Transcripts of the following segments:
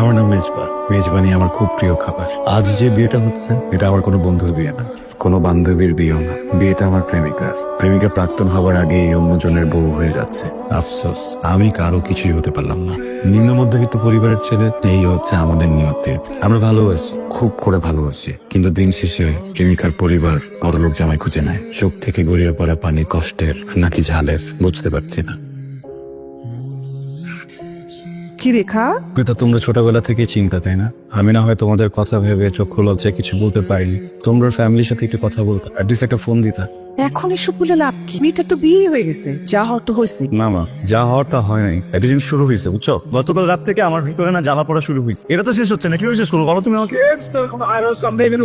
আমার নাম মেজবা। মেজবানি আমার খুব প্রিয় খাবার। আজ যে বিয়েটা হচ্ছে এটা আমার কোনো বন্ধুর বিয়ে না, কোনো বান্ধবীর বিয়েও না। বিয়েটা আমার প্রেমিকার। প্রেমিকা প্রাক্তন হবার আগে অন্যজনের বউ হয়ে যাচ্ছে। আফসোস, আমি কারো কিছুই হতে পারলাম না। নিম্ন মধ্যবিত্ত পরিবারের ছেলে, এই হচ্ছে আমাদের নিয়তি। আমরা ভালোবাসি, খুব করে ভালোবাসি, কিন্তু দিন শেষে প্রেমিকার পরিবার বড়লোক জামাই খুঁজে নেয়। চোখ থেকে গড়িয়ে পড়া পানি কষ্টের নাকি ঝালের বুঝতে পারছি না। কি রেখা? এটা তোমরা ছোটবেলা থেকে চিন্তা, তাই না? আমি না হয় তোমাদের কথা ভেবে চক্ষু লজ্জায় কিছু বলতে পারিনি। তোমরা ফ্যামিলির সাথে একটু কথা বলতে, অ্যাটলিস্ট একটা ফোন দিতা। এখন এসব বলে লাভ কি? মেয়েটা তো বিয়ে হয়ে গেছে, যা হওয়ার তো হয়েছে। না মা, যা হওয়ার তা হয় নাই। একটা জিনিস শুরু হয়েছে, বুঝছো? গতকাল রাত থেকে আমার ভিতরে না জ্বালা পড়া শুরু হয়েছে। এটা তো শেষ হচ্ছে না, কিভাবে শেষ করবো বলো তুমি আমাকে?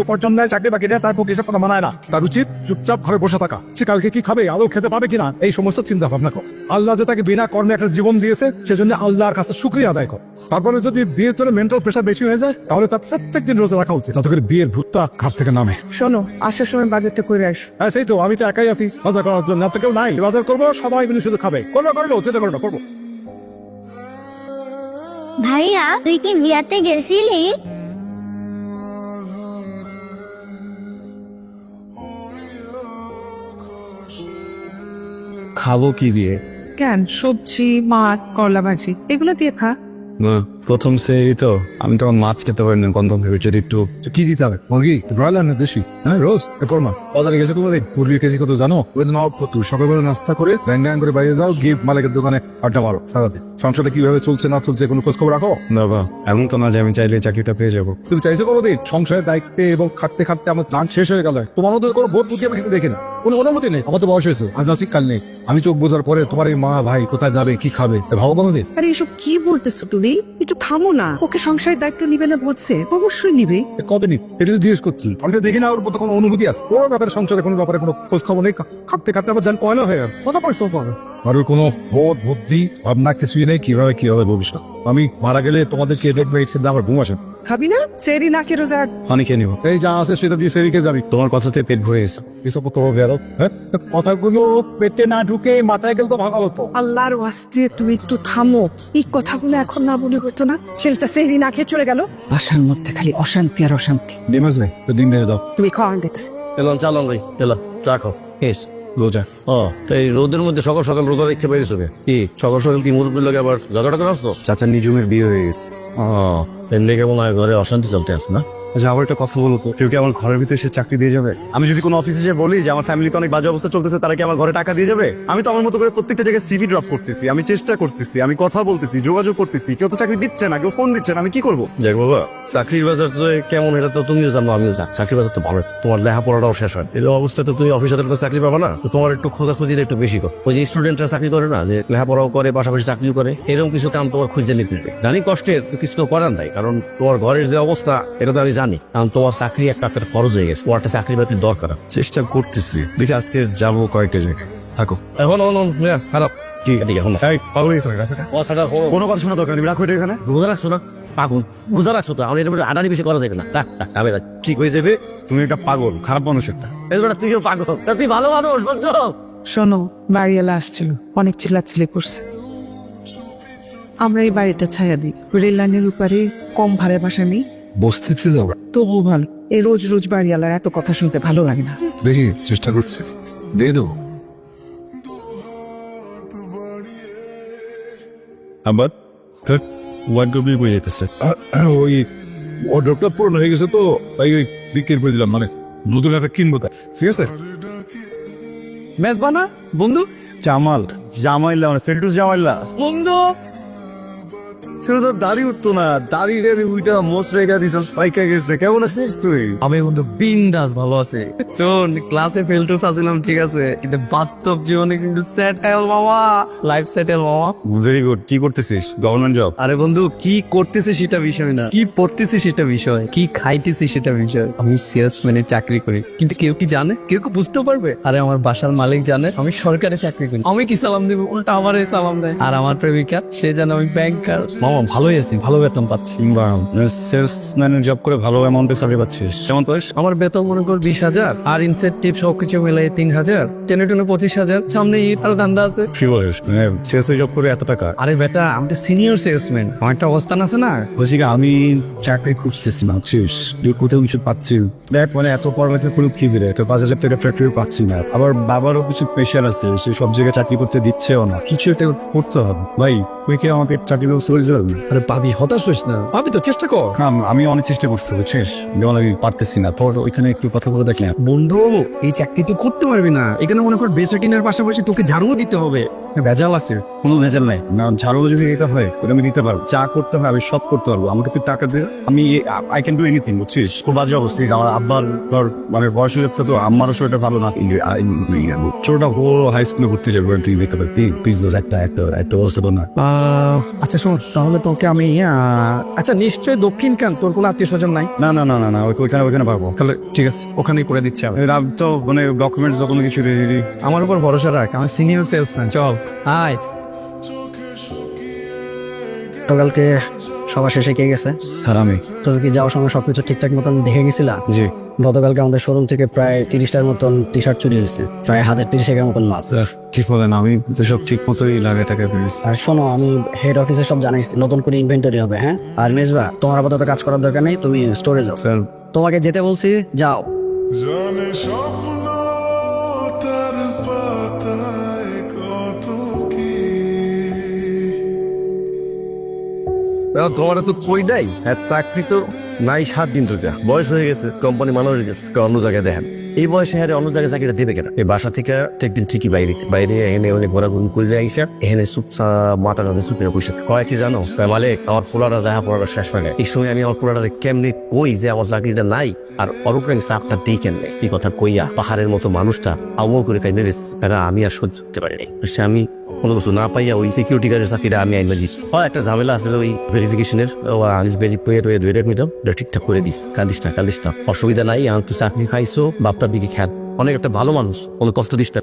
উপার্জন নেয়, চাকরি বাকরি নেয়, তারপর এসব কথা মানায় না। তার উচিত চুপচাপ ঘরে বসে থাকা। সে কালকে কি খাবে, আদৌ খেতে পাবে কিনা, এই সমস্ত চিন্তা ভাবনা কর। আল্লাহ যে তাকে বিনা কর্মে একটা জীবন দিয়েছে, সেজন্য আল্লাহর কাছে শুকরিয়া আদায় কর। তারপরে যদি বিয়ের জন্য মেন্টাল প্রেশার বেশি হয়ে যায়, তাহলে তার প্রত্যেকদিন রোজা রাখা উচিত, যাতে করে বিয়ের ভূতটা ঘাট থেকে নামে। শোনো, আসার সময় বাজারটা করে আসো। হ্যাঁ সেই তো, আমি তো একাই আছি বাজার করার জন্য, আর তো কেউ নাই। বাজার করবো, সবাই মিলে শুধু খাবে। করবো চেষ্টা করবো। ভাইয়া, তুই কি বিয়াতে গেছিলি? খাবো কি দিয়ে? কেন, সবজি, মাছ, করলা ভাজি এগুলো দিয়ে খা। না, প্রথম সেই তো আমি তখন মাছ খেতে পারি না, গন্ধম ভেবে যদি একটু কি দিতে হবে? মুরগি, ব্রয়লার না দেশি? হ্যাঁ, রোজ কর্মা। বাজারে গেছে কোনোদিন? মুরগির কেজি কত জানো? ওই নবাব কত। সকালবেলা নাস্তা করে ব্যাং করে বাইরে যাও, গিয়ে মালিকের দোকানে আড্ডা মারো সারাদিন। সংসারটা কিভাবে চলছে না চলছে কোনো খোঁজ খবর রাখো? বাবা, এমন তো না যে আমি চাইলে চাকরিটা পেয়ে যাবো। তুমি চাইছো কোনোদিন? সংসারের দায়িত্বে এবং খাটতে খাটতে আমার চান শেষ হয়ে গেল। তোমার মতো কোনো বোধ বুদ্ধি আমি কিছু দেখি না, কোনো অনুমতি নেই। আমার তো বয়স হয়েছে, আজ আছি কাল নেই। আমি চোখ বোঝার পরে তোমার এই মা ভাই কোথায় যাবে, কি খাবে, ভাবো কোনোদিন? আরে এসব কি বলতেছো তুমি? একটু থামো না। ওকে সংসারের দায়িত্ব নিবে না বলছে, অবশ্যই নিবে। কবে নি এটা তো জিজ্ঞেস করছি। আমি তো দেখি না ওর মতো কোনো অনুভূতি আছে। ওর ব্যাপারে, সংসারে কোনো ব্যাপারে কোনো খোঁজ খবর নেই। খাটতে খাটতে আবার যান পয়লা হয়ে গেল। কত পয়সা পাবে? আর ওর কোনো বোধ বুদ্ধি ভাবনা কিছুই নেই কিভাবে কি হবে ভবিষ্যৎ। আমি মারা গেলে তোমাদেরকে দেখবে, এই চিন্তা আমার ঘুম আসে। খাবি না? সেরি না কে রোজা? পানি খেয়ে নিবো। এই যা আছে সেটা দিয়ে সেরিকে যাবি। তোমার কথাতে পেট ভরে গেছে। এসব তো বেরো। হ্যাঁ, তো কথাগুলো পেটে না ঢুকে মাথায় গেলে তো ভালো হতো। আল্লাহর ওয়াস্তে তুমি একটু থামো। এই কথাগুলো এখন না বলে হতো না? ছেলেটা সেরি না খেয়ে চলে গেল। বাসার মধ্যে খালি অশান্তি আর অশান্তি। ডিমাস নেই তো ডিম ভেজে দাও। তুমি খাওয়ান দেখতেছি। এলাম চালান ভাই, এলাম রাখো। এস রোজা। ও, তো এই রোদের মধ্যে সকাল সকাল রোজা রেখে বেরিয়েছো কে? কি সকাল সকাল কি মুরব্বীর লোক আবার ঝগড়া করে আসতো? চাচা নিজুমের বিয়ে হয়ে গেছে। ও, এমনি কেমন হয় ঘরে অশান্তি চলতে আছে না? আচ্ছা, আবার একটা কথা বলো তো, কেউ কি আমার ঘরের ভিতরে সে চাকরি দিয়ে যাবে? আমি যদি কোনো অফিসে যে বলি যে আমার ফ্যামিলিতে অনেক বাজে অবস্থা চলতেছে, তারা কি আমার ঘরে টাকা দিয়ে যাবে? আমি তো আমার মতো করে প্রত্যেকটা জায়গায় সিভি ড্রপ করতেছি, আমি চেষ্টা করতেছি, আমি কথা বলতেছি, যোগাযোগ করতেছি, কেউ তো চাকরি দিচ্ছে না, কেউ ফোন দিচ্ছে না, আমি কি করবো? দেখ বাবা, চাকরির বাজার তো কেমন এটা তো তুমিও জানো, আমিও জানি। চাকরির বাজার তো ভালো, তোমার লেখাপড়াটাও শেষ হয়। এই অবস্থাতে তুমি অফিসে তো চাকরি পাবা না, তো তোমার একটু খোঁজাখুঁজির একটু বেশি কর। ওই যে স্টুডেন্টরা চাকরি করে না, যে লেখাপড়াও করে পাশাপাশি চাকরিও করে, এরকম কিছু কাম তোমার খুঁজে নিতে হবে। জানি কষ্টের, তো কিছু তো করার নাই, কারণ তোমার ঘরের যে অবস্থা এটা তো আমি জানি। কারণ তোমার চাকরি একটা ফরজ হয়ে গেছে, তোমার একটা চাকরি বাকরির দরকার। চেষ্টা করতেছি, দেখি আজকে যাবো কয়েকটা জায়গায়। থাকো। এখন খারাপ কি এদিকে এখন এই, পাগল হয়ে গেছো নাকি? রাখো এটা। কথাটা কোনো কথা শোনা দরকার নেই, তুমি রাখো এটা এখানে। রোজা রাখছো না? পাগল রোজা রাখছো তো, আমার এটা আদানি বেশি করা যাবে না। রাখ রাখ, খাবে রাখ। ঠিক হয়ে যাবে। তুমি একটা পাগল, খারাপ মানুষ একটা। এবার তুইও পাগল, তা তুই ভালো মানুষ বুঝছো? শোনো, বাড়িওয়ালা আসছিল, অনেক চিল্লাচিল্লি করছে। আমরা এই বাড়িটা ছায়া দিই। রেল লাইনের উপরে কম ভাড়া বাসা নেই, বস্তিতে যাবো, তবু ভালো। এই রোজ রোজ বাড়িওয়ালার এত কথা শুনতে ভালো লাগে না। দেখি চেষ্টা করছি, দিয়ে দেবো। আবার ওয়ার্ডরোব বই যেতেছে। ওই অর্ডারটা পূরণ হয়ে গেছে তো, তাই ওই বিক্রি করে দিলাম। মানে নতুন একটা কিনবো তাই, ঠিক আছে? মেজবানা বন্ধু, জামাল, জামাইল্লা মানে ফেরদৌস জামাইল্লা। বন্ধু ছেলে তো দাড়ি উঠতো না, দাড়ি রে উইটা মোচ রেখা দিছ, স্পাইকা গেছে। কেমন আছিস তুই? আমি বন্ধু বিন্দাস ভালো আছে। শোন, ক্লাসে ফেলটুস আসছিলাম ঠিক আছে, কিন্তু বাস্তব জীবনে কিন্তু সেটেল মামা, লাইফ সেটেল মামা। Very good. কি করতেছিস? Government job? আরে বন্ধু, কি করতেছি সেটা বিষয় না, কি পড়তেছি সেটা বিষয়, কি খাইতেছি সেটা বিষয়। আমি সেলসম্যানে চাকরি করি, কিন্তু কেউ কি জানে? কেউ কি বুঝতে পারবে? আরে আমার বাসার মালিক জানে আমি সরকারি চাকরি করি। আমি কি সালাম দিব, উল্টা আমারে সালাম দেয়। আর আমার প্রেমিকা, সে জানে আমি ব্যাংকার। মামা ভালোই আছি, ভালো বেতন পাচ্ছি। কিংবা সেলসম্যানের জব করে ভালো অ্যামাউন্টের স্যালারি পাচ্ছিস, কেমন পাস? আমার বেতন মনে কর 20,000, আর ইনসেন্টিভ সবকিছু মিলে 3,000, টেনে টেনে 25,000। সামনে ঈদ আর ধান্দা আছে। কি বলিস, মানে সেলসে জব করে এত টাকা? আরে বেটা, আমি তো সিনিয়র সেলসম্যান, আমার একটা অবস্থান আছে না। বলছি কি, আমি চাকরি খুঁজতেছি না, বুঝছিস? কোথাও কিছু পাচ্ছি না। দেখ, মানে এত পড়ালেখা করে কি বেরে, তো 5,000 টাকা ফ্যাক্টরি পাচ্ছি না। আবার বাবারও কিছু প্রেশার আছে, সে সব জায়গায় চাকরি করতে দিচ্ছেও না। কিছু একটা করতে হবে ভাই। তুই কি আমাকে চাকরি ব্যবস্থা করে দিতে পারবি? আরে পাবি, হতাশ হইস না, পাবি তো, চেষ্টা কর। না, আমি অনেক চেষ্টা করছি, বুঝছিস? যেমন আমি পারতেছি না। তোর ওইখানে একটু কথা বলে দেখ না। বন্ধু, এই চাকরি তুই করতে পারবি না। এখানে মনে কর বেচা কিনার পাশাপাশি তোকে ঝাড়ুও দিতে হবে, ভেজাল আছে। কোনো ভেজাল নাই না, ঝাড়ু যদি দিতে হয় ওটা আমি দিতে পারবো। চা করতে হবে, আমি সব করতে পারবো। আমাকে তুই টাকা দে, আমি আই ক্যান ডু এনিথিং, বুঝছিস? খুব বাজে অবস্থা। আমার আব্বার তোর মানে বয়স হয়ে যাচ্ছে, তো আমারও শরীরটা ভালো না। ছোটটা ও হাই স্কুলে ভর্তি যাবে, তুই দেখতে পারবি। প্লিজ একটা একটা একটা বলছে না। আচ্ছা শোন, তাহলে তোকে আমি আচ্ছা নিশ্চয়ই দক্ষিণ কান, তোর কোনো আত্মীয় স্বজন নাই? না না না না না, ওইখানে পারবো। তাহলে ঠিক আছে, ওখানেই করে দিচ্ছি আমি। আমি তো মানে ডকুমেন্টস যখন কিছু রেডি। আমার উপর ভরসা রাখ, আমি সিনিয়র সেলসম্যান। চল আয়। গতকালকে সবার শেষে কে গেছে? স্যার আমি। তোর কি যাওয়ার সময় সবকিছু ঠিকঠাক মতন দেখে গেছিলা? জি গতকালকে আমাদের শোরুম থেকে প্রায় 30টার মতন টি শার্ট চুরি হয়েছে, প্রায় 1,030 টাকার মতন মাছ। স্যার, কি বলেন? আমি তো সব ঠিক মতোই লাগে টাকা পেয়েছি। আর শোনো, আমি হেড অফিসে সব জানাইছি, নতুন করে ইনভেন্টরি হবে। হ্যাঁ, আর মেজবা, তোমার আপাতত কাজ করার দরকার নেই, তুমি স্টোরে যাও। স্যার, তোমাকে যেতে বলছি, যাও। জানে স্বপ্ন তার পাতায় কত কি। তোমার তো কই নাই, হ্যাঁ চাকরি তো নাই 7 দিন তো যা বয়স হয়ে গেছে, কোম্পানি মানুষ হয়ে গেছে, অন্য জায়গায় দেখেন। এই বয়সে হ্যাঁ অন্য জায়গায় চাকরিটা দেবে কেন? এই বাসা থেকে একদিন ঠিকই বাইরে বাইরে এনে অনেক ঘোরাঘুরি করে আইসা এখানে চুপচাপ মাথা নদী চুপিয়ে বসে কয় কি জানো, মালিক আমার পোলাটা দেখা পড়াটা শেষ হয় না। এই সময় আমি আমার পোলাটা কেমনি কই যে আমার চাকরিটা নাই, আর অরূপরানি চাপটা দিই কেমনে? এই কথা কইয়া পাহাড়ের মতো মানুষটা আমল করে কাই মেরেছে। আমি আর সহ্য করতে পারিনি। সে আমি কোনো কিছু না পাইয়া ওই সিকিউরিটি গার্ডের চাকরিটা আমি আইন দিচ্ছি। একটা ঝামেলা আছে ওই ভেরিফিকেশনের, ঠিকঠাক করে দিস। কাঁদিস না, অসুবিধা নাই। তুই চাকরি খাইছো, বাপটা বিকি খ্যাত, অনেক একটা ভালো মানুষ, কোনো কষ্ট দিস না।